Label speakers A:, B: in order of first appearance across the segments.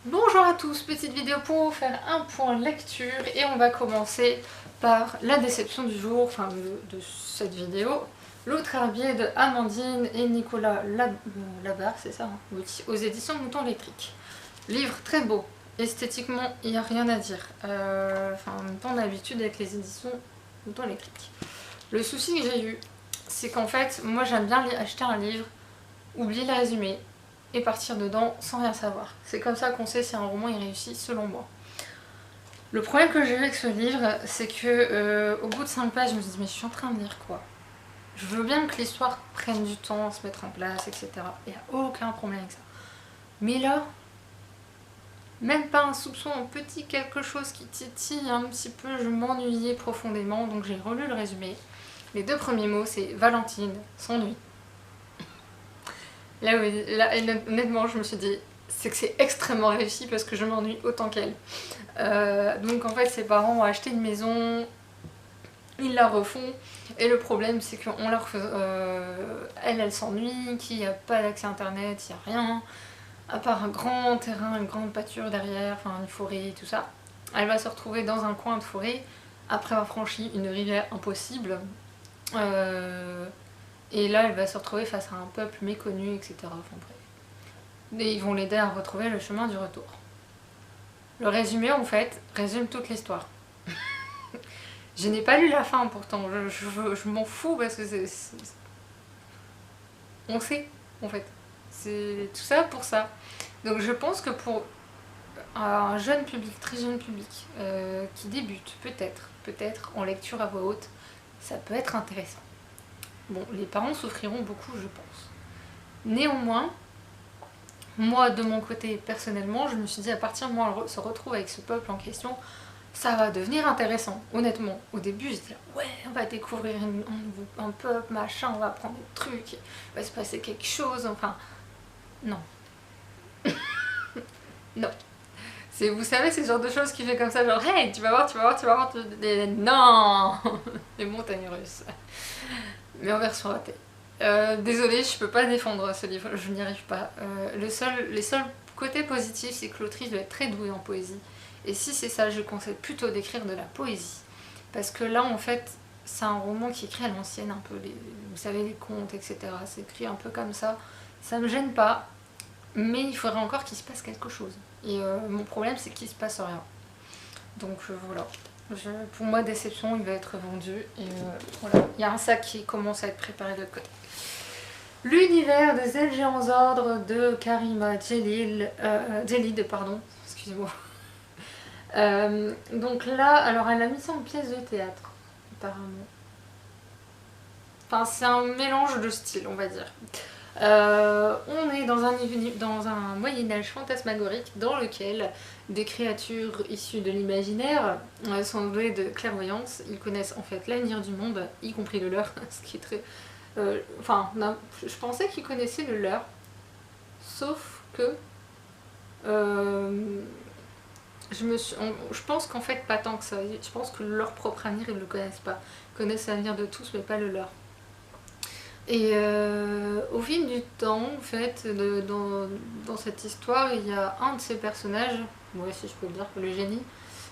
A: Bonjour à tous, petite vidéo pour vous faire un point lecture et on va commencer par la déception du jour, enfin de cette vidéo. L'autre herbier de Amandine et Nicolas Labarre, c'est ça, hein, oui, aux éditions Mouton électrique. Livre très beau, esthétiquement il n'y a rien à dire. En même temps on a l'habitude avec les éditions Mouton électrique. Le souci que j'ai eu, c'est qu'en fait moi j'aime bien acheter un livre, oublier le résumé, et partir dedans sans rien savoir. C'est comme ça qu'on sait si un roman est réussi selon moi. Le problème que j'ai eu avec ce livre, c'est que au bout de 5 pages, je me suis dit mais je suis en train de lire quoi? Je veux bien que l'histoire prenne du temps à se mettre en place, etc. Il n'y a aucun problème avec ça. Mais là, même pas un soupçon, un petit quelque chose qui titille un petit peu, je m'ennuyais profondément, donc j'ai relu le résumé. Les 2 premiers mots, c'est Valentine s'ennuie. Là, oui, là, honnêtement, je me suis dit, c'est que c'est extrêmement réussi parce que je m'ennuie autant qu'elle. Donc en fait, ses parents ont acheté une maison, ils la refont, et le problème c'est qu'on leur fait, elle s'ennuie, qu'il n'y a pas d'accès internet, il n'y a rien, à part un grand terrain, une grande pâture derrière, enfin une forêt, tout ça. Elle va se retrouver dans un coin de forêt après avoir franchi une rivière impossible. Et là, elle va se retrouver face à un peuple méconnu, etc. Enfin, bref. Et ils vont l'aider à retrouver le chemin du retour. Le résumé, en fait, résume toute l'histoire. Je n'ai pas lu la fin, pourtant. Je m'en fous parce que on sait, en fait. C'est tout ça pour ça. Donc je pense que pour un jeune public, très jeune public, qui débute, peut-être en lecture à voix haute, ça peut être intéressant. Bon, les parents souffriront beaucoup, je pense. Néanmoins, moi, de mon côté, personnellement, je me suis dit, à partir du moment où elle se retrouve avec ce peuple en question, ça va devenir intéressant, honnêtement. Au début, j'étais là, ouais, on va découvrir un peuple, machin, on va apprendre des trucs, il va se passer quelque chose, enfin... Non. Non. Vous savez, c'est ce genre de choses qui fait comme ça, genre, hey, tu vas voir, tu vas voir, tu vas voir, non. Les montagnes russes. Mais en version ratée. Désolée, je peux pas défendre ce livre, je n'y arrive pas. Les seuls côtés positifs, c'est que l'autrice doit être très douée en poésie. Et si c'est ça, je conseille plutôt d'écrire de la poésie. Parce que là, en fait, c'est un roman qui est écrit à l'ancienne, un peu, vous savez, les contes, etc. C'est écrit un peu comme ça. Ça me gêne pas, mais il faudrait encore qu'il se passe quelque chose. Et mon problème, c'est qu'il se passe rien. Donc voilà. Pour moi, déception, il va être vendu. Et voilà. Il y a un sac qui commence à être préparé de l'autre côté. L'univers des ailes géants ordres de Karima Djelid, pardon, excusez-moi. Donc là, alors elle a mis ça en pièce de théâtre, apparemment. Enfin, c'est un mélange de styles, on va dire. On est dans un Moyen-Âge fantasmagorique dans lequel des créatures issues de l'imaginaire sont douées de clairvoyance. Ils connaissent en fait l'avenir du monde, y compris le leur, ce qui est très... je pensais qu'ils connaissaient le leur, sauf que je pense qu'en fait pas tant que ça. Je pense que leur propre avenir ils le connaissent pas. Ils connaissent l'avenir de tous mais pas le leur. Et au fil du temps, en fait, dans cette histoire, il y a un de ces personnages, moi si je peux le dire, le génie.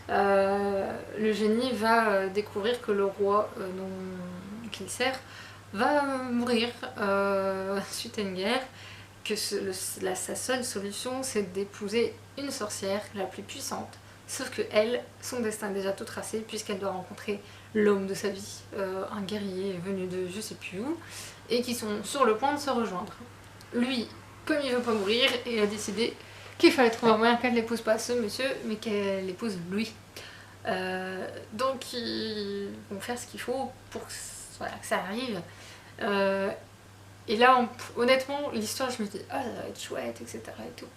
A: Le génie va découvrir que le roi qu'il sert va mourir suite à une guerre, que sa seule solution c'est d'épouser une sorcière, la plus puissante. Sauf que elle, son destin est déjà tout tracé puisqu'elle doit rencontrer l'homme de sa vie, un guerrier venu de je sais plus où, et qui sont sur le point de se rejoindre. Lui, comme il veut pas mourir, il a décidé qu'il fallait trouver un moyen qu'elle n'épouse pas ce monsieur, mais qu'elle épouse lui. Donc ils vont faire ce qu'il faut pour que, voilà, que ça arrive. Et là, honnêtement, l'histoire, je me dis, ah, ça va être chouette, etc. Et tout.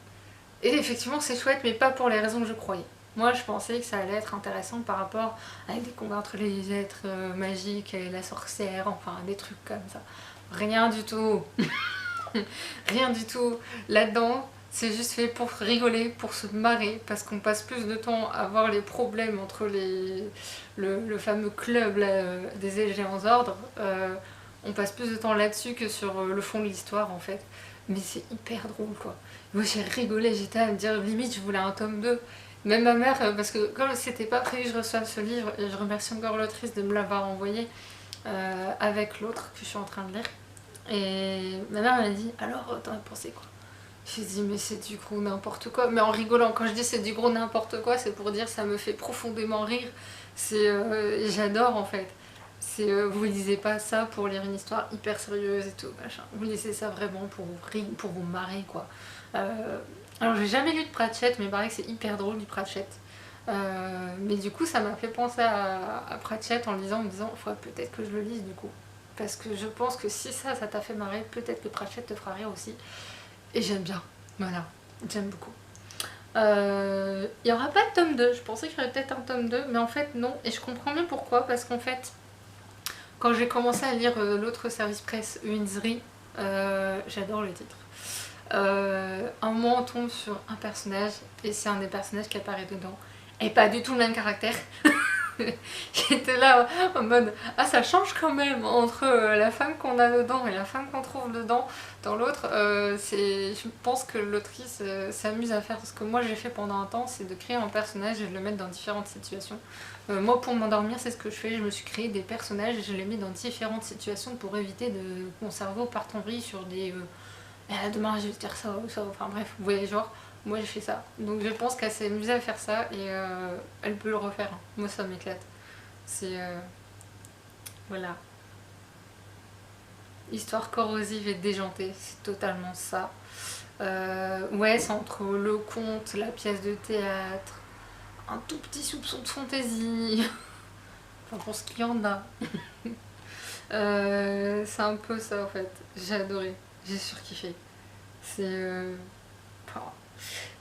A: Et effectivement, c'est chouette, mais pas pour les raisons que je croyais. Moi, je pensais que ça allait être intéressant par rapport à des combats entre les êtres magiques et la sorcière, enfin, des trucs comme ça. Rien du tout. Rien du tout. Là-dedans, c'est juste fait pour rigoler, pour se marrer, parce qu'on passe plus de temps à voir les problèmes entre le fameux club là, des géants ordres. On passe plus de temps là-dessus que sur le fond de l'histoire, en fait. Mais c'est hyper drôle, quoi. Moi j'ai rigolé, j'étais à me dire limite je voulais un tome 2. Même ma mère, parce que comme c'était pas prévu que je reçoive ce livre, et je remercie encore l'autrice de me l'avoir envoyé avec l'autre que je suis en train de lire. Et ma mère m'a dit alors t'en as pensé quoi? J'ai dit mais c'est du gros n'importe quoi. Mais en rigolant, quand je dis c'est du gros n'importe quoi, c'est pour dire ça me fait profondément rire. J'adore en fait. Vous lisez pas ça pour lire une histoire hyper sérieuse et tout machin. Vous lisez ça vraiment pour vous rire, pour vous marrer quoi. Euh, alors j'ai jamais lu de Pratchett, mais il paraît que c'est hyper drôle du Pratchett. Mais du coup ça m'a fait penser à Pratchett en lisant, en me disant faudrait peut-être que je le lise du coup. Parce que je pense que si ça t'a fait marrer, peut-être que Pratchett te fera rire aussi. Et j'aime bien, voilà, j'aime beaucoup. Il n'y aura pas de tome 2, je pensais qu'il y aurait peut-être un tome 2, mais en fait non, et je comprends bien pourquoi, parce qu'en fait, quand j'ai commencé à lire l'autre service presse, Windsry, j'adore le titre. Un moment on tombe sur un personnage, et c'est un des personnages qui apparaît dedans, et pas du tout le même caractère. J'étais là en mode ah ça change quand même entre la femme qu'on a dedans et la femme qu'on trouve dedans dans l'autre. Je pense que l'autrice s'amuse à faire ce que moi j'ai fait pendant un temps, c'est de créer un personnage et de le mettre dans différentes situations. Moi pour m'endormir c'est ce que je fais, je me suis créé des personnages et je les mets dans différentes situations pour éviter que mon cerveau parte en vrille sur des demain je vais te dire ça ou ça, enfin bref, vous voyez genre. Moi j'ai fait ça, donc je pense qu'elle s'est amusée à faire ça et elle peut le refaire. Moi ça m'éclate. C'est voilà. Histoire corrosive et déjantée, c'est totalement ça. Ouais, c'est entre le conte, la pièce de théâtre, un tout petit soupçon de fantaisie. Enfin pour ce qu'il y en a. C'est un peu ça en fait. J'ai adoré, j'ai surkiffé. C'est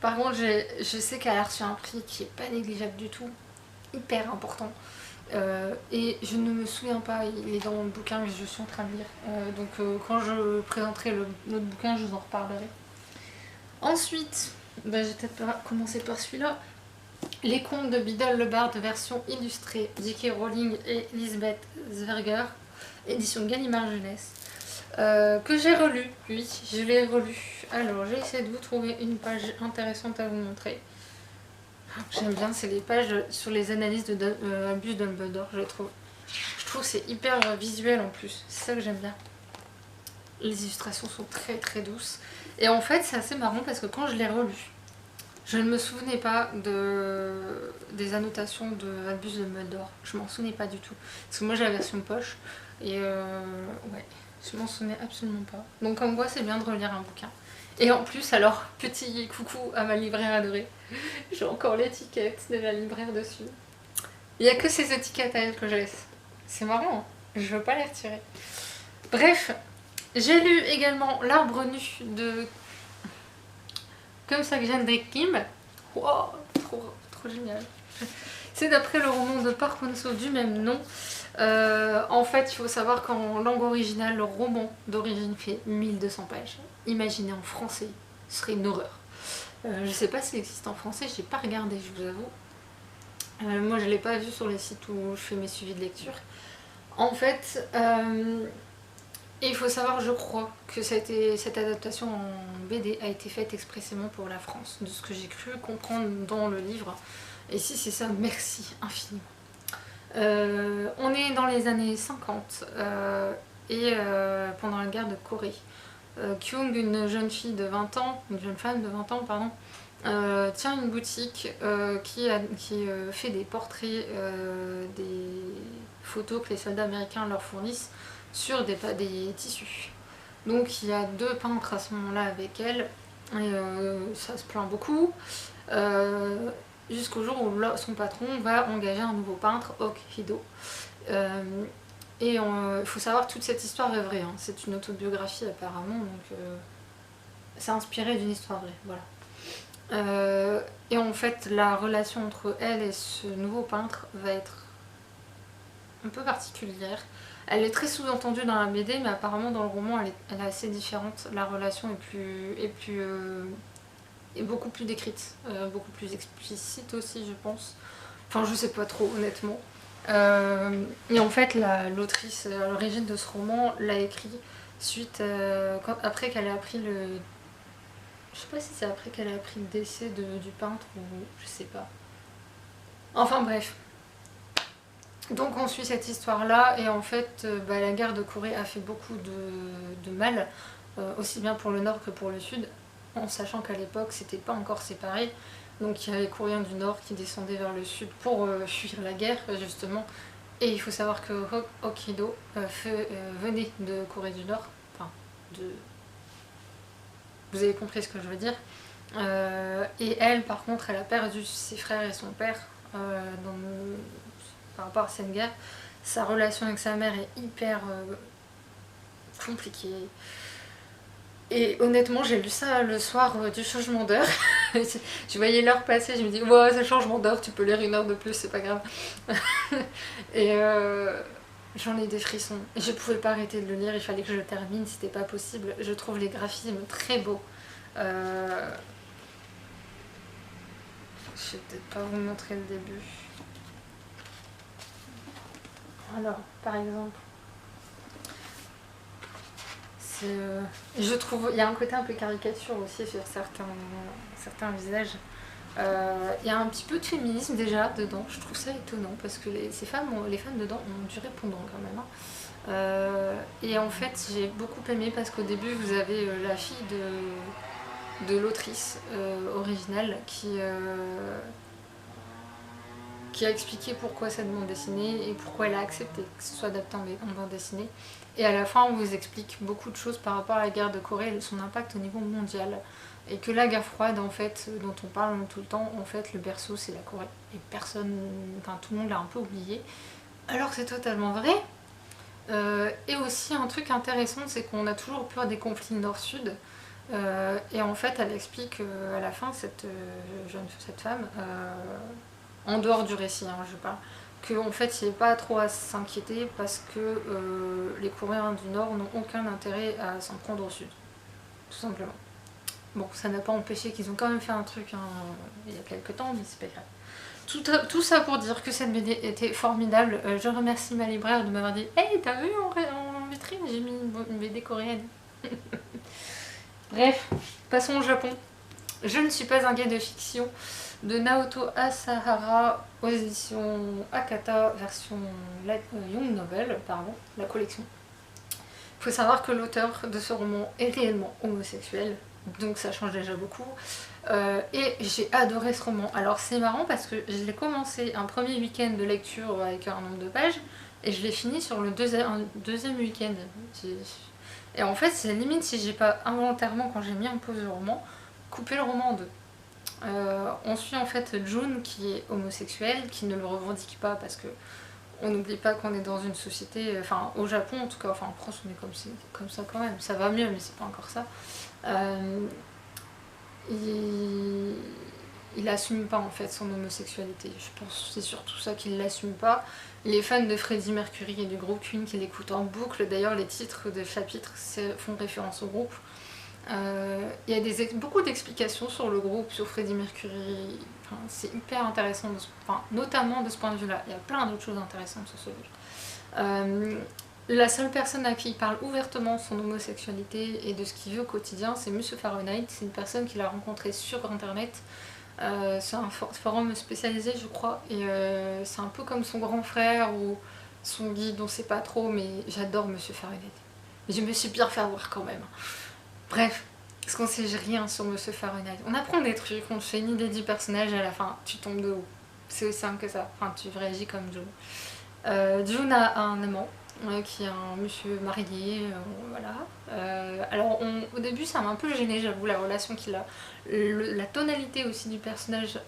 A: Par contre, je sais qu'elle a reçu un prix qui est pas négligeable du tout, hyper important. Et je ne me souviens pas, il est dans le bouquin que je suis en train de lire. Quand je présenterai l'autre bouquin, je vous en reparlerai. Ensuite, je vais peut-être commencer par celui-là. Les contes de Biddle le Bard, version illustrée, J.K. Rowling et Lisbeth Zwerger, édition Gallimard Jeunesse. Que j'ai relu, oui, je l'ai relu. Alors, j'ai essayé de vous trouver une page intéressante à vous montrer. J'aime bien, c'est les pages sur les analyses de Albus Dumbledore, je trouve. Je trouve que c'est hyper visuel en plus, c'est ça que j'aime bien. Les illustrations sont très très douces. Et en fait, c'est assez marrant parce que quand je l'ai relu, je ne me souvenais pas des annotations de Albus Dumbledore. Je m'en souvenais pas du tout. Parce que moi j'ai la version poche. Et ouais, je m'en souvenais absolument pas. Donc comme quoi, c'est bien de relire un bouquin. Et en plus, alors, petit coucou à ma libraire adorée. J'ai encore l'étiquette de la libraire dessus. Il n'y a que ces étiquettes à elle que je laisse. C'est marrant, hein, je veux pas les retirer. Bref, j'ai lu également L'Arbre nu de Comme ça que Hendrik Kim. Wow, trop génial. C'est d'après le roman de Park Won-soo du même nom. En fait, il faut savoir qu'en langue originale, le roman d'origine fait 1200 pages. Imaginez en français, ce serait une horreur. Je sais pas s'il existe en français, j'ai pas regardé, je vous avoue. Moi, je l'ai pas vu sur les sites où je fais mes suivis de lecture. En fait, il faut savoir, je crois, que cette adaptation en BD a été faite expressément pour la France, de ce que j'ai cru comprendre dans le livre. Et si c'est ça, merci infiniment. On est dans les années 50 et pendant la guerre de Corée. Kyung, une jeune fille de 20 ans, une jeune femme de 20 ans, pardon, tient une boutique qui fait des portraits, des photos que les soldats américains leur fournissent sur des tissus. Donc il y a deux peintres à ce moment-là avec elle, et ça se plaint beaucoup. Jusqu'au jour où son patron va engager un nouveau peintre, Ok Hido. Et il faut savoir que toute cette histoire est vraie, hein. C'est une autobiographie apparemment, donc c'est inspiré d'une histoire vraie, voilà. Et en fait, la relation entre elle et ce nouveau peintre va être un peu particulière. Elle est très sous-entendue dans la BD, mais apparemment dans le roman, elle est assez différente. La relation est beaucoup plus décrite, beaucoup plus explicite aussi, je pense. Enfin, je sais pas trop, honnêtement. Et en fait, l'autrice à l'origine de ce roman l'a écrit suite après qu'elle ait appris Je sais pas si c'est après qu'elle a appris le décès du peintre ou je sais pas. Enfin bref. Donc on suit cette histoire-là et en fait la guerre de Corée a fait beaucoup de mal, aussi bien pour le nord que pour le sud, en sachant qu'à l'époque c'était pas encore séparé. Donc il y avait les Coréens du nord qui descendaient vers le sud pour fuir la guerre justement. Et il faut savoir que Hokkaido venait de Corée du Nord. Enfin, vous avez compris ce que je veux dire. Et elle par contre elle a perdu ses frères et son père par rapport à cette guerre. Sa relation avec sa mère est hyper compliquée. Et honnêtement, j'ai lu ça le soir du changement d'heure. Je voyais l'heure passer, je me dis, ouais, c'est le changement d'heure, tu peux lire 1 heure de plus, c'est pas grave. Et j'en ai des frissons. Et je pouvais pas arrêter de le lire, il fallait que je le termine, c'était pas possible. Je trouve les graphismes très beaux. Je vais peut-être pas vous montrer le début. Alors, par exemple, je trouve, il y a un côté un peu caricature aussi sur certains visages. Il y a un petit peu de féminisme déjà dedans, je trouve ça étonnant parce que les femmes dedans ont du répondant quand même. Et en fait, j'ai beaucoup aimé parce qu'au début, vous avez la fille de l'autrice originale qui a expliqué pourquoi cette bande dessinée et pourquoi elle a accepté que ce soit adapté en bande dessinée. Et à la fin, on vous explique beaucoup de choses par rapport à la guerre de Corée et son impact au niveau mondial. Et que la guerre froide, en fait, dont on parle tout le temps, en fait, le berceau, c'est la Corée. Et tout le monde l'a un peu oublié. Alors que c'est totalement vrai. Et aussi, un truc intéressant, c'est qu'on a toujours peur des conflits nord-sud. Et en fait, elle explique à la fin, cette femme, en dehors du récit, je parle, qu'en fait il n'y a pas trop à s'inquiéter parce que les Coréens du Nord n'ont aucun intérêt à s'en prendre au Sud, tout simplement. Bon, ça n'a pas empêché qu'ils ont quand même fait un truc il y a quelques temps, mais c'est pas grave. Tout ça pour dire que cette BD était formidable. Je remercie ma libraire de m'avoir dit hey, t'as vu en vitrine, j'ai mis une BD coréenne. Bref, passons au Japon. Je ne suis pas un gars de fiction, de Naoto Asahara aux éditions Akata, version Young Novel, la collection. Il faut savoir que l'auteur de ce roman est réellement homosexuel, donc ça change déjà beaucoup. Et j'ai adoré ce roman. Alors c'est marrant parce que je l'ai commencé un premier week-end de lecture avec un nombre de pages, et je l'ai fini sur le deuxième week-end. Et en fait, c'est limite si j'ai pas involontairement, quand j'ai mis en pause le roman, coupé le roman en deux. On suit en fait Jun qui est homosexuel, qui ne le revendique pas parce que on n'oublie pas qu'on est dans une société, enfin au Japon en tout cas, enfin en France on est comme ça quand même, ça va mieux mais c'est pas encore ça. Il assume pas en fait son homosexualité, je pense que c'est surtout ça qu'il l'assume pas. Les fans de Freddie Mercury et du groupe Queen qui l'écoutent en boucle, d'ailleurs les titres de chapitres font référence au groupe. Il y a beaucoup d'explications sur le groupe, sur Freddie Mercury, c'est hyper intéressant, notamment de ce point de vue là, il y a plein d'autres choses intéressantes sur ce livre. La seule personne à qui il parle ouvertement de son homosexualité et de ce qu'il vit au quotidien, c'est Monsieur Fahrenheit. C'est une personne qu'il a rencontrée sur internet. C'est un forum spécialisé je crois, et c'est un peu comme son grand frère ou son guide, on sait pas trop, mais j'adore Monsieur Fahrenheit. Je me suis bien fait avoir quand même. Bref, parce qu'on sait rien sur Monsieur Fahrenheit. On apprend des trucs, on te fait une idée du personnage et à la fin tu tombes de haut. C'est aussi simple que ça, enfin tu réagis comme Jun. Jun a un amant qui est un monsieur marié, voilà. Alors au début ça m'a un peu gêné, j'avoue, la relation qu'il a. La tonalité aussi du personnage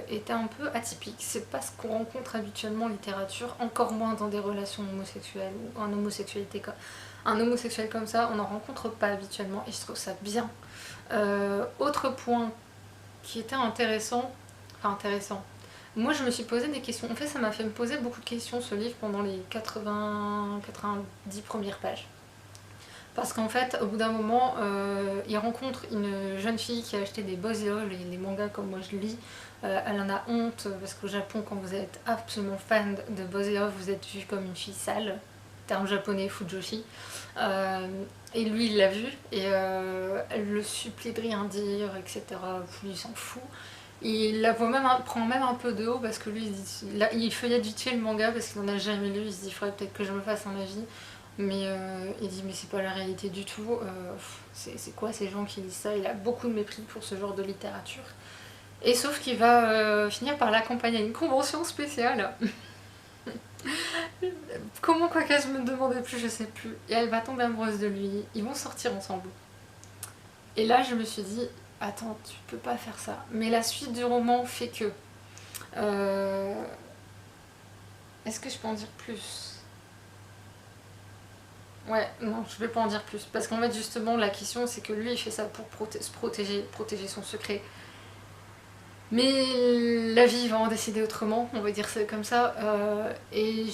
A: était un peu atypique. C'est pas ce qu'on rencontre habituellement en littérature, encore moins dans des relations homosexuelles ou en homosexualité. Un homosexuel comme ça, on n'en rencontre pas habituellement et je trouve ça bien. Autre point qui était intéressant, moi je me suis posé des questions, en fait ça m'a fait me poser beaucoup de questions ce livre pendant les 90 premières pages. Parce qu'en fait, au bout d'un moment, il rencontre une jeune fille qui a acheté des Buzz-Hero, les mangas comme moi je lis. Elle en a honte parce qu'au Japon, quand vous êtes absolument fan de Buzz-Hero, vous êtes vu comme une fille sale. Terme japonais, fujoshi. Et lui, il l'a vu, et elle le supplie de rien dire, etc. Lui, il s'en fout. Il la voit même, prend même un peu de haut parce que lui, il feuillette vite fait le manga parce qu'il n'en a jamais lu. Il se dit, il faudrait peut-être que je me fasse un avis. Mais il dit, mais c'est pas la réalité du tout. C'est quoi ces gens qui lisent ça? Il a beaucoup de mépris pour ce genre de littérature. Et sauf qu'il va finir par l'accompagner à une convention spéciale. Comment Quackaz, je me demandais plus, je sais plus. Et elle va tomber amoureuse de lui. Ils vont sortir ensemble. Et là, je me suis dit, attends, tu peux pas faire ça. Mais la suite du roman fait que... Est-ce que je peux en dire plus? Ouais, non, je vais pas en dire plus. Parce qu'en fait, justement, la question, c'est que lui, il fait ça pour se protéger son secret. Mais la vie va en décider autrement, on va dire ça comme ça. Et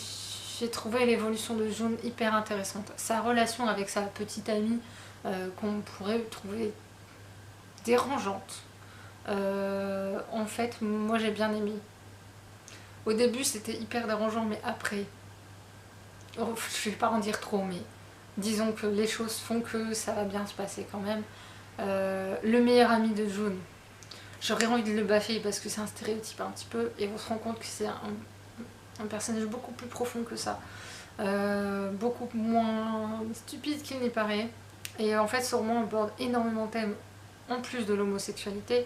A: j'ai trouvé l'évolution de Jun hyper intéressante. Sa relation avec sa petite amie, qu'on pourrait trouver dérangeante. En fait, moi j'ai bien aimé. Au début, c'était hyper dérangeant, mais après, oh, je vais pas en dire trop, mais disons que les choses font que ça va bien se passer quand même. Le meilleur ami de Jun, j'aurais envie de le baffer parce que c'est un stéréotype un petit peu, et on se rend compte que c'est un personnage beaucoup plus profond que ça. Beaucoup moins stupide qu'il n'y paraît. Et en fait, ce roman aborde énormément de thèmes en plus de l'homosexualité.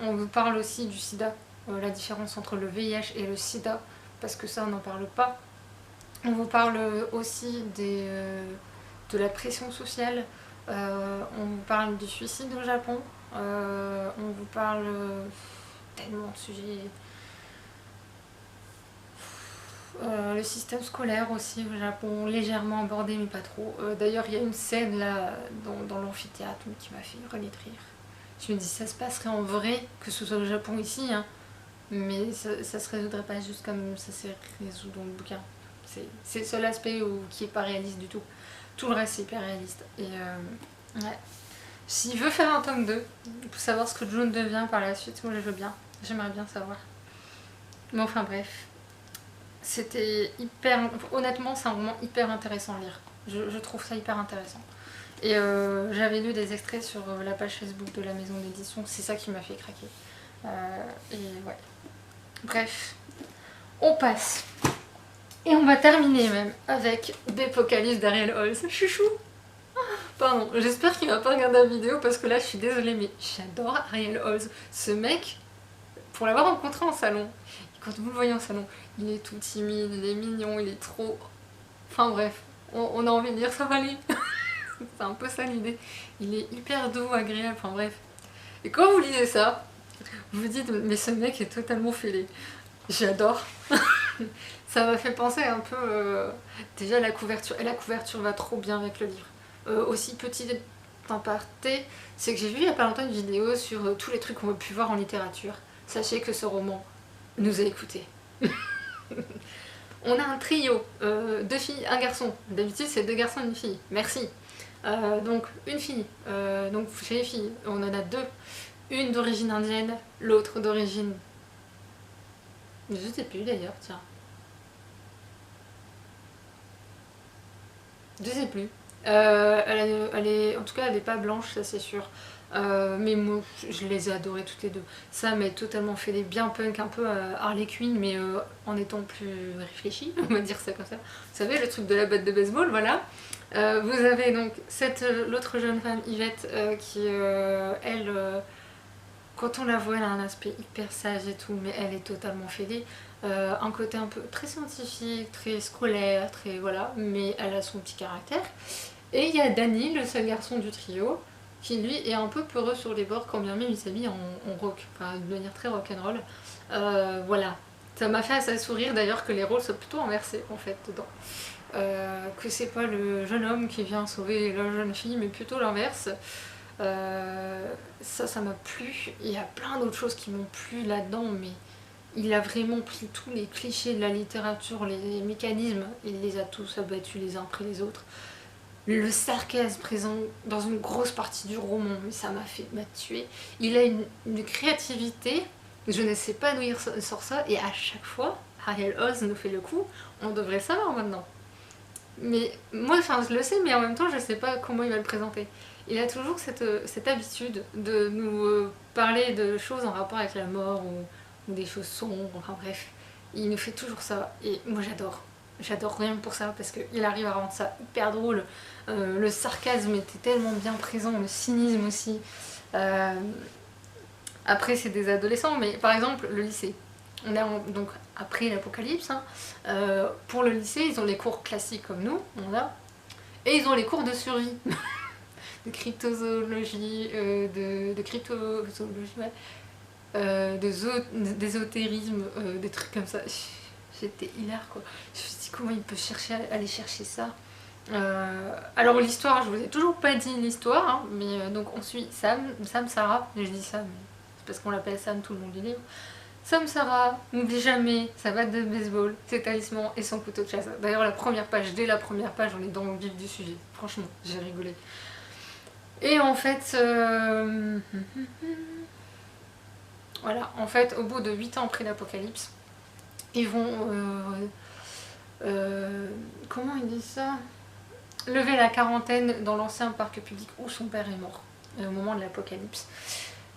A: On vous parle aussi du sida, la différence entre le VIH et le sida, parce que ça on n'en parle pas. On vous parle aussi de la pression sociale, on vous parle du suicide au Japon, on vous parle tellement de sujets. Le système scolaire aussi au Japon, légèrement abordé mais pas trop. D'ailleurs, il y a une scène là dans l'amphithéâtre qui m'a fait hurler de rire. Je me dis, ça se passerait en vrai, que ce soit au Japon ici, hein, mais ça se résoudrait pas juste comme ça s'est résolu dans le bouquin. C'est le seul aspect qui est pas réaliste du tout. Tout le reste c'est hyper réaliste. Et ouais. S'il veut faire un tome 2, pour savoir ce que Jun devient par la suite, moi je veux bien. J'aimerais bien savoir. Mais enfin bref. C'était hyper... Honnêtement, c'est un roman hyper intéressant à lire. Je trouve ça hyper intéressant. Et j'avais lu des extraits sur la page Facebook de la maison d'édition. C'est ça qui m'a fait craquer. Et ouais. Bref. On passe. Et on va terminer même avec Bépocalypse d'Ariel Holz. Chouchou. Pardon, j'espère qu'il va pas regarder la vidéo parce que là je suis désolée, mais j'adore Ariel Holz. Ce mec, pour l'avoir rencontré en salon, quand vous le voyez en salon, il est tout timide, il est mignon, il est trop... Enfin bref, on a envie de dire ça va aller. C'est un peu ça l'idée. Il est hyper doux, agréable, enfin bref. Et quand vous lisez ça, vous vous dites, mais ce mec est totalement fêlé. J'adore. Ça m'a fait penser un peu... déjà la couverture, et la couverture va trop bien avec le livre. Aussi petit aparté, c'est que j'ai vu il y a pas longtemps une vidéo sur tous les trucs qu'on peut plus voir en littérature. Sachez que ce roman nous a écoutés. On a un trio, 2 filles, un garçon. D'habitude c'est 2 garçons et une fille. Merci. Donc une fille. Donc chez les filles, on en a 2. Une d'origine indienne, l'autre d'origine... Je sais plus d'ailleurs, tiens. Je sais plus. En tout cas, elle n'est pas blanche, ça c'est sûr. Mais moi, je les ai adorées toutes les deux. Sam est totalement fait des bien punk, un peu Harley Quinn, mais en étant plus réfléchie, on va dire ça comme ça. Vous savez, le truc de la batte de baseball, voilà. Vous avez donc l'autre jeune femme, Yvette, qui, elle, quand on la voit, elle a un aspect hyper sage et tout, mais elle est totalement fêlée. Un côté un peu très scientifique, très scolaire, très voilà, mais elle a son petit caractère. Et il y a Danny, le seul garçon du trio, qui lui est un peu peureux sur les bords quand bien même il s'habille en rock, enfin de manière très rock'n'roll. Voilà, ça m'a fait assez sourire d'ailleurs que les rôles soient plutôt inversés en fait dedans. Que c'est pas le jeune homme qui vient sauver la jeune fille, mais plutôt l'inverse. Ça m'a plu. Il y a plein d'autres choses qui m'ont plu là-dedans, mais il a vraiment pris tous les clichés de la littérature, les mécanismes, il les a tous abattus les uns après les autres. Le sarcasme présent dans une grosse partie du roman, mais ça m'a tué. Il a une créativité, je ne sais pas d'où il sort ça, et à chaque fois, Ariel Holz nous fait le coup, on devrait le savoir maintenant. Mais moi, enfin, je le sais, mais en même temps, je sais pas comment il va le présenter. Il a toujours cette habitude de nous parler de choses en rapport avec la mort ou des choses sombres, enfin bref. Il nous fait toujours ça et moi j'adore. J'adore rien que pour ça parce qu'il arrive à rendre ça hyper drôle. Le sarcasme était tellement bien présent, le cynisme aussi. Euh, Après, c'est des adolescents, mais par exemple, le lycée. On est donc après l'apocalypse. Hein. Pour le lycée, ils ont les cours classiques comme nous, on a, et ils ont les cours de survie, de cryptozoologie, de cryptozoologie, ouais, d'ésotérisme, des trucs comme ça. J'étais hilar quoi. Je me suis dit comment il peut aller chercher ça. Alors l'histoire, je vous ai toujours pas dit l'histoire, hein, mais donc on suit Sam Sarah, je dis Sam, c'est parce qu'on l'appelle Sam tout le long du livre. Sam Sarah n'oublie jamais sa batte de baseball, ses talismans et son couteau de chasse. D'ailleurs la première page, dès la première page, on est dans le vif du sujet. Franchement, j'ai rigolé. Et en fait, voilà, en fait, au bout de 8 ans après l'apocalypse, ils vont, comment ils disent ça, lever la quarantaine dans l'ancien parc public où son père est mort au moment de l'apocalypse.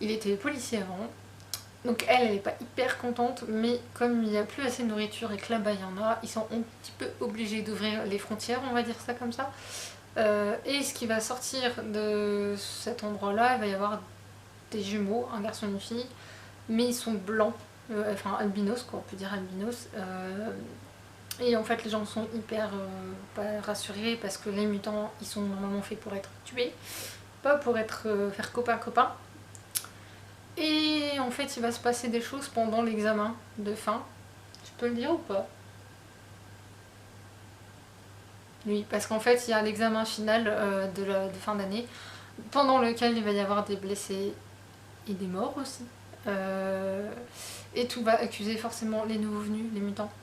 A: Il était policier avant, donc elle n'est pas hyper contente, mais comme il n'y a plus assez de nourriture et que là-bas il y en a, ils sont un petit peu obligés d'ouvrir les frontières, on va dire ça comme ça. Et ce qui va sortir de cet endroit-là, il va y avoir des jumeaux, un garçon et une fille, mais ils sont blancs, enfin albinos quoi, on peut dire albinos. Et en fait les gens sont hyper pas rassurés parce que les mutants ils sont normalement faits pour être tués, pas pour être faire copain-copain. Et en fait il va se passer des choses pendant l'examen de fin. Tu peux le dire ou pas? Oui, parce qu'en fait il y a l'examen final de fin d'année pendant lequel il va y avoir des blessés et des morts aussi. Et tout va accuser forcément les nouveaux venus, les mutants.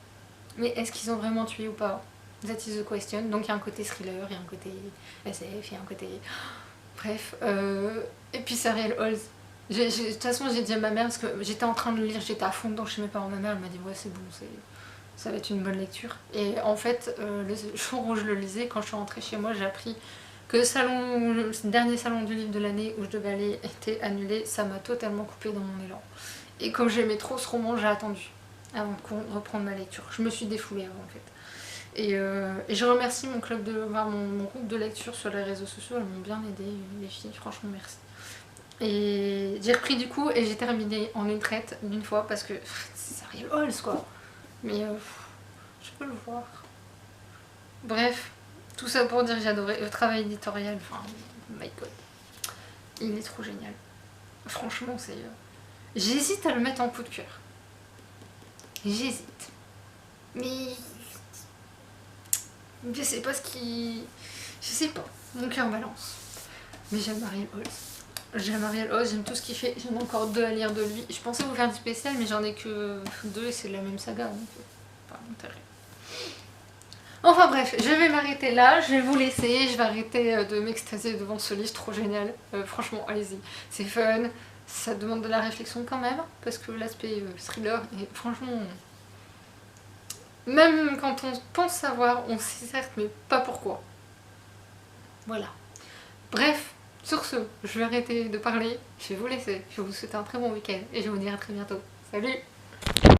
A: Mais est-ce qu'ils ont vraiment tué ou pas? That is the question. Donc il y a un côté thriller, il y a un côté SF, il y a un côté... Bref. Et puis c'est Ariel Holz. De toute façon j'ai dit à ma mère, parce que j'étais en train de le lire, j'étais à fond dedans chez mes parents, ma mère elle m'a dit ouais c'est bon, ça va être une bonne lecture. Et en fait, le jour où je le lisais, quand je suis rentrée chez moi, j'ai appris que le dernier salon du livre de l'année où je devais aller était annulé. Ça m'a totalement coupé dans mon élan. Et comme j'aimais trop ce roman, j'ai attendu avant de reprendre ma lecture. Je me suis défoulée avant en fait. Et je remercie mon groupe de lecture sur les réseaux sociaux, elles m'ont bien aidé les filles, franchement merci. Et j'ai repris du coup et j'ai terminé en une traite d'une fois parce que c'est Ariel Holz quoi. Mais je peux le voir. Bref, tout ça pour dire que j'ai adoré le travail éditorial, enfin, my god. Il est trop génial. Franchement, c'est... J'hésite à le mettre en coup de cœur. J'hésite. Mais... Je sais pas ce qui... Je sais pas. Mon cœur balance. Mais j'aime Ariel Holz. J'aime Ariel Holz, j'aime tout ce qu'il fait. J'en ai encore 2 à lire de lui. Je pensais vous faire du spécial, mais j'en ai que 2 et c'est la même saga. Donc, pas d'intérêt. Enfin bref, je vais m'arrêter là, je vais vous laisser, je vais arrêter de m'extasier devant ce livre trop génial. Franchement, allez-y, c'est fun, ça demande de la réflexion quand même, parce que l'aspect thriller, et franchement, même quand on pense savoir, on sait certes, mais pas pourquoi. Voilà. Bref, sur ce, je vais arrêter de parler, je vais vous laisser, je vais vous souhaiter un très bon week-end, et je vais vous dire à très bientôt. Salut!